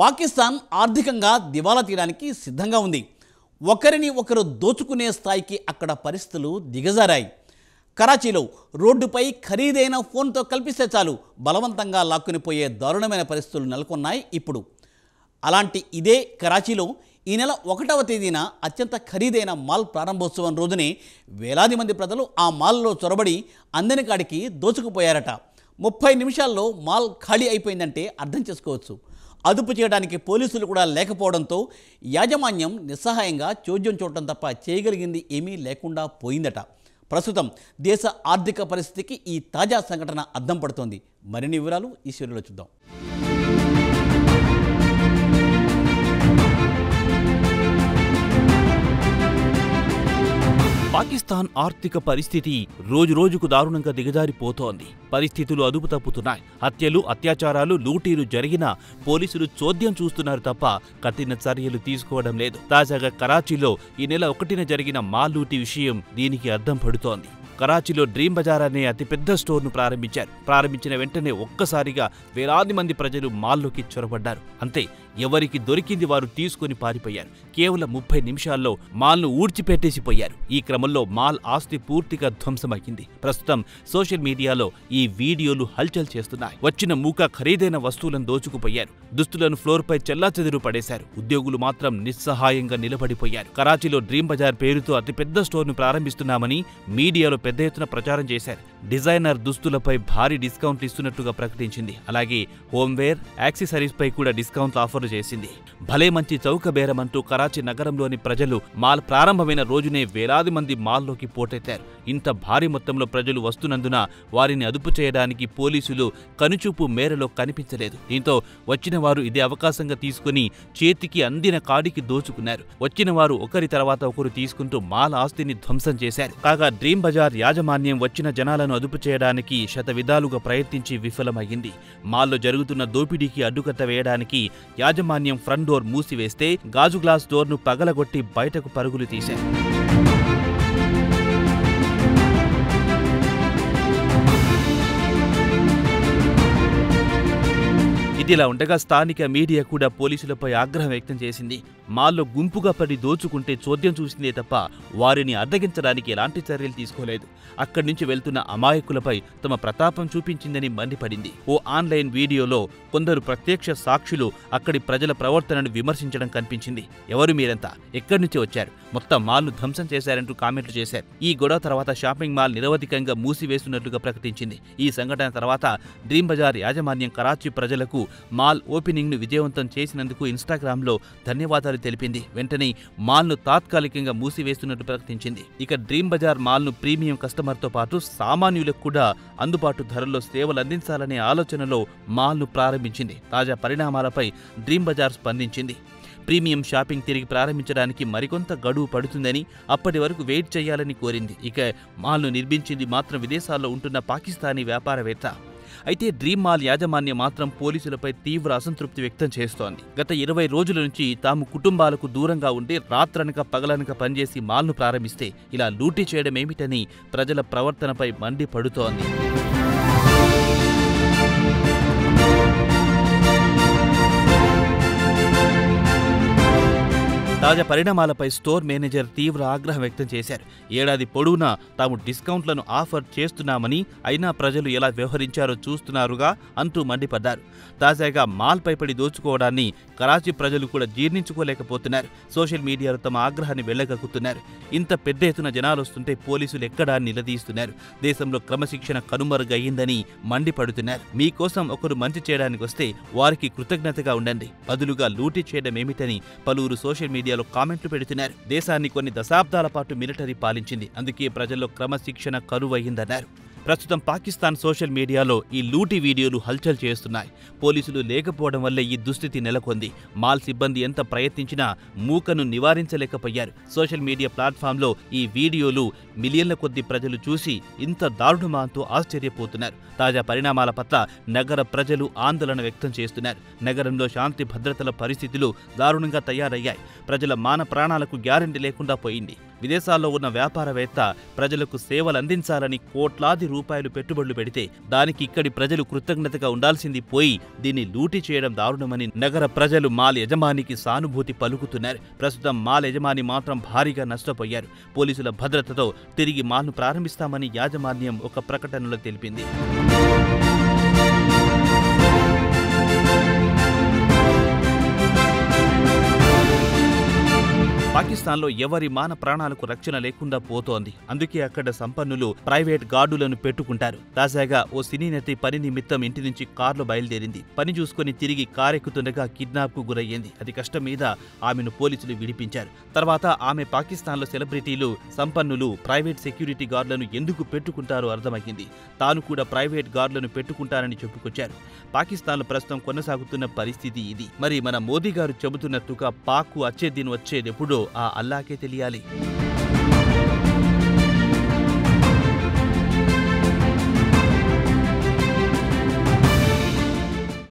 పాకిస్తాన్ ఆర్థికంగా దివాలా తీయడానికి సిద్ధంగా ఉంది. ఒకరిని ఒకరు దోచుకునే స్థాయికి అక్కడ పరిస్థితులు దిగజారాయి. కరాచీలో రోడ్డుపై ఖరీదైన ఫోన్తో కల్పిస్తే చాలు బలవంతంగా లాక్కుని పోయే దారుణమైన పరిస్థితులు నెలకొన్నాయి. ఇప్పుడు అలాంటి ఇదే కరాచీలో ఈ నెల 1వ తేదీన అత్యంత ఖరీదైన మాల్ ప్రారంభోత్సవం రోజునే వేలాది మంది ప్రజలు ఆ మాల్లో చొరబడి అందని కాడికి దోచుకుపోయారట. 30 నిమిషాల్లో మాల్ ఖాళీ అయిపోయిందంటే అర్థం చేసుకోవచ్చు. అదుపు చేయడానికి పోలీసులు కూడా లేకపోవడంతో యాజమాన్యం నిస్సహాయంగా చోద్యం చూడటం తప్ప చేయగలిగింది ఏమీ లేకుండా పోయిందట. ప్రస్తుతం దేశ ఆర్థిక పరిస్థితికి ఈ తాజా సంఘటన అద్దం పడుతోంది. మరిన్ని వివరాలు ఈ వీడియోలో చూద్దాం. పాకిస్తాన్ ఆర్థిక పరిస్థితి రోజురోజుకు దారుణంగా దిగజారిపోతోంది. పరిస్థితులు అదుపు తప్పుతున్నాయి. హత్యలు, అత్యాచారాలు, లూటీలు జరిగినా పోలీసులు చోద్యం చూస్తున్నారు తప్ప కఠిన చర్యలు తీసుకోవడం లేదు. తాజాగా కరాచీలో ఈ నెల 1న జరిగిన మాల్ లూటీ విషయం దీనికి అద్దం పడుతోంది. కరాచీలో డ్రీమ్ బజార్ అనే అతిపెద్ద స్టోర్ను ప్రారంభించారు. ప్రారంభించిన వెంటనే ఒక్కసారిగా వేలాది మంది ప్రజలు మాల్లోకి చొరబడ్డారు. అంతే, ఎవరికి దొరికింది వారు తీసుకుని పారిపోయారు. కేవలం 30 నిమిషాల్లో మాల్ను ఊడ్చిపెట్టేసిపోయారు. ఈ క్రమంలో మాల్ ఆస్తి పూర్తిగా ధ్వంసమైంది. ప్రస్తుతం సోషల్ మీడియాలో ఈ వీడియోలు హల్చల్ చేస్తున్నాయి. వచ్చిన మూక ఖరీదైన వస్తువులను దోచుకుపోయారు. దుస్తులను ఫ్లోర్పై చెల్లాచెదురు పడేశారు. ఉద్యోగులు మాత్రం నిస్సహాయంగా నిలబడిపోయారు. కరాచీలో డ్రీమ్ బజార్ పేరుతో అతిపెద్ద స్టోర్ను ప్రారంభిస్తున్నామని మీడియాలో పెద్ద ఎత్తున ప్రచారం చేశారు. డిజైనర్ దుస్తులపై భారీ డిస్కౌంట్లు ఇస్తున్నట్టుగా ప్రకటించింది. అలాగే హోంవేర్, యాక్సెసరీస్ పై కూడా డిస్కౌంట్లు ఆఫర్లు చేసింది. భలే మంచి చౌక బేరమంటూ కరాచీ నగరంలోని ప్రజలు మాల్ ప్రారంభమైన రోజునే వేలాది మంది మాల్లోకి పోటెత్తారు. ఇంత భారీ మొత్తంలో ప్రజలు వస్తున్నందున వారిని అదుపు చేయడానికి పోలీసులు కనుచూపు మేరలో కనిపించలేదు. దీంతో వచ్చిన వారు ఇదే అవకాశంగా తీసుకుని చేతికి అందిన కాడికి దోచుకున్నారు. వచ్చిన వారు ఒకరి తర్వాత ఒకరు తీసుకుంటూ మాల్ ఆస్తిని ధ్వంసం చేశారు. కాగా డ్రీమ్ బజార్ యాజమాన్యం వచ్చిన జనాలను అదుపు చేయడానికి శతవిధాలుగా ప్రయత్నించి విఫలమయ్యింది. మాల్లో జరుగుతున్న దోపిడీకి అడ్డుకట్ట వేయడానికి యాజమాన్యం ఫ్రంట్ డోర్ మూసివేస్తే గాజు గ్లాస్ డోర్ను పగలగొట్టి బయటకు పరుగులు తీశారు. ఇదిలా ఉండగా స్థానిక మీడియా కూడా పోలీసులపై ఆగ్రహం వ్యక్తం చేసింది. మాల్లో గుంపుగా పడి దోచుకుంటే చోద్యం చూసిందే తప్ప వారిని అడ్డగించడానికి ఎలాంటి చర్యలు తీసుకోలేదు. అక్కడి నుంచి వెళ్తున్న అమాయకులపై తమ ప్రతాపం చూపించిందని మండిపడింది. ఓ ఆన్లైన్ వీడియోలో కొందరు ప్రత్యక్ష సాక్షులు అక్కడి ప్రజల ప్రవర్తనను విమర్శించడం కనిపించింది. ఎవరు మీరంతా, ఎక్కడి నుంచి వచ్చారు, మొత్తం మాల్ను ధ్వంసం చేశారంటూ కామెంట్లు చేశారు. ఈ గొడవ తర్వాత షాపింగ్ మాల్ నిరవధికంగా మూసివేస్తున్నట్లుగా ప్రకటించింది. ఈ సంఘటన తర్వాత డ్రీమ్ బజార్ యాజమాన్యం కరాచీ ప్రజలకు మాల్ ఓపెనింగ్ ను విజయవంతం చేసినందుకు ఇన్స్టాగ్రామ్లో ధన్యవాదాలు తెలిపింది. వెంటనే మాల్ను తాత్కాలికంగా మూసివేస్తున్నట్టు ప్రకటించింది. ఇక డ్రీమ్ బజార్ మాల్ను ప్రీమియం కస్టమర్తో పాటు సామాన్యులకు కూడా అందుబాటు ధరల్లో సేవలు అందించాలనే ఆలోచనలో మాల్ను ప్రారంభించింది. తాజా పరిణామాలపై డ్రీమ్ బజార్ స్పందించింది. ప్రీమియం షాపింగ్ తిరిగి ప్రారంభించడానికి మరికొంత గడువు పడుతుందని, అప్పటి వరకు వెయిట్ చేయాలని కోరింది. ఇక మాల్ను నిర్మించింది మాత్రం విదేశాల్లో ఉంటున్న పాకిస్తానీ వ్యాపారవేత్త. అయితే డ్రీమ్ మాల్ యాజమాన్యం మాత్రం పోలీసులపై తీవ్ర అసంతృప్తి వ్యక్తం చేస్తోంది. గత 20 రోజుల నుంచి తాము కుటుంబాలకు దూరంగా ఉండి రాత్రనక పగలనక పనిచేసి మాల్ను ప్రారంభిస్తే ఇలా లూటీ చేయడమేమిటని ప్రజల ప్రవర్తనపై మండిపడుతోంది. తాజా పరిణామాలపై స్టోర్ మేనేజర్ తీవ్ర ఆగ్రహం వ్యక్తం చేశారు. ఏడాది పొడవునా తాము డిస్కౌంట్లను ఆఫర్ చేస్తున్నామని, అయినా ప్రజలు ఎలా వ్యవహరించారో చూస్తున్నారుగా అంటూ మండిపడ్డారు. తాజాగా మాల్ పైపడి దోచుకోవడాన్ని కరాచీ ప్రజలు కూడా జీర్ణించుకోలేకపోతున్నారు. సోషల్ మీడియాలో తమ ఆగ్రహాన్ని వెళ్లగక్కుతున్నారు. ఇంత పెద్ద ఎత్తున జనాలు వస్తుంటే పోలీసులు ఎక్కడా నిలదీస్తున్నారు. దేశంలో క్రమశిక్షణ కనుమరుగయ్యిందని మండిపడుతున్నారు. మీకోసం ఒకరు మంచి చేయడానికి వస్తే వారికి కృతజ్ఞతగా ఉండండి, బదులుగా లూటీ చేయడం ఏమిటని పలువురు సోషల్ మీడియాలో కామెంట్లు పెడుతున్నారు. దేశాన్ని కొన్ని దశాబ్దాల పాటు మిలిటరీ పాలించింది, అందుకే ప్రజల్లో క్రమశిక్షణ కరువయ్యిందన్నారు. ప్రస్తుతం పాకిస్తాన్ సోషల్ మీడియాలో ఈ లూటీ వీడియోలు హల్చల్ చేస్తున్నాయి. పోలీసులు లేకపోవడం వల్లే ఈ దుస్థితి నెలకొంది. మాల్ సిబ్బంది ఎంత ప్రయత్నించినా మూకను నివారించలేకపోయారు. సోషల్ మీడియా ప్లాట్ఫామ్లో ఈ వీడియోలు మిలియన్ల కొద్ది ప్రజలు చూసి ఇంత దారుణమా అంటూ ఆశ్చర్యపోతున్నారు. తాజా పరిణామాల పట్ల నగర ప్రజలు ఆందోళన వ్యక్తం చేస్తున్నారు. నగరంలో శాంతి భద్రతల పరిస్థితులు దారుణంగా తయారయ్యాయి. ప్రజల మాన ప్రాణాలకు గ్యారెంటీ లేకుండా పోయింది. విదేశాల్లో ఉన్న వ్యాపారవేత్త ప్రజలకు సేవలు అందించాలని కోట్లాది రూపాయలు పెట్టుబడులు పెడితే దానికి ఇక్కడి ప్రజలు కృతజ్ఞతగా ఉండాల్సింది పోయి దీన్ని లూటీ చేయడం దారుణమని నగర ప్రజలు మాల్ యజమానికి సానుభూతి పలుకుతున్నారు. ప్రస్తుతం మాల్ యజమాని మాత్రం భారీగా నష్టపోయారు. పోలీసుల భద్రతతో తిరిగి మాల్ను ప్రారంభిస్తామని యాజమాన్యం ఒక ప్రకటనలో తెలిపింది. పాకిస్తాన్లో ఎవరి మాన ప్రాణాలకు రక్షణ లేకుండా పోతోంది. అందుకే అక్కడ సంపన్నులు ప్రైవేట్ గార్డులను పెట్టుకుంటారు. తాజాగా ఓ సినీ నటి పని నిమిత్తం ఇంటి నుంచి కారులో బయలుదేరింది. పని చూసుకుని తిరిగి కారెక్కుతుండగా కిడ్నాప్ కు గురయ్యింది. అతి కష్టం మీద ఆమెను పోలీసులు విడిపించారు. తర్వాత ఆమె పాకిస్తాన్లో సెలబ్రిటీలు, సంపన్నులు ప్రైవేట్ సెక్యూరిటీ గార్డులను ఎందుకు పెట్టుకుంటారో అర్థమైంది. తాను కూడా ప్రైవేట్ గార్డులను పెట్టుకుంటానని చెప్పుకొచ్చారు. పాకిస్తాన్లో ప్రస్తుతం కొనసాగుతున్న పరిస్థితి ఇది. మరి మన మోదీ గారు చెబుతున్నట్టుగా పాక్కు అచ్చేదిన్ వచ్చేదెప్పుడో ఆ అల్లాకే తెలియాలి.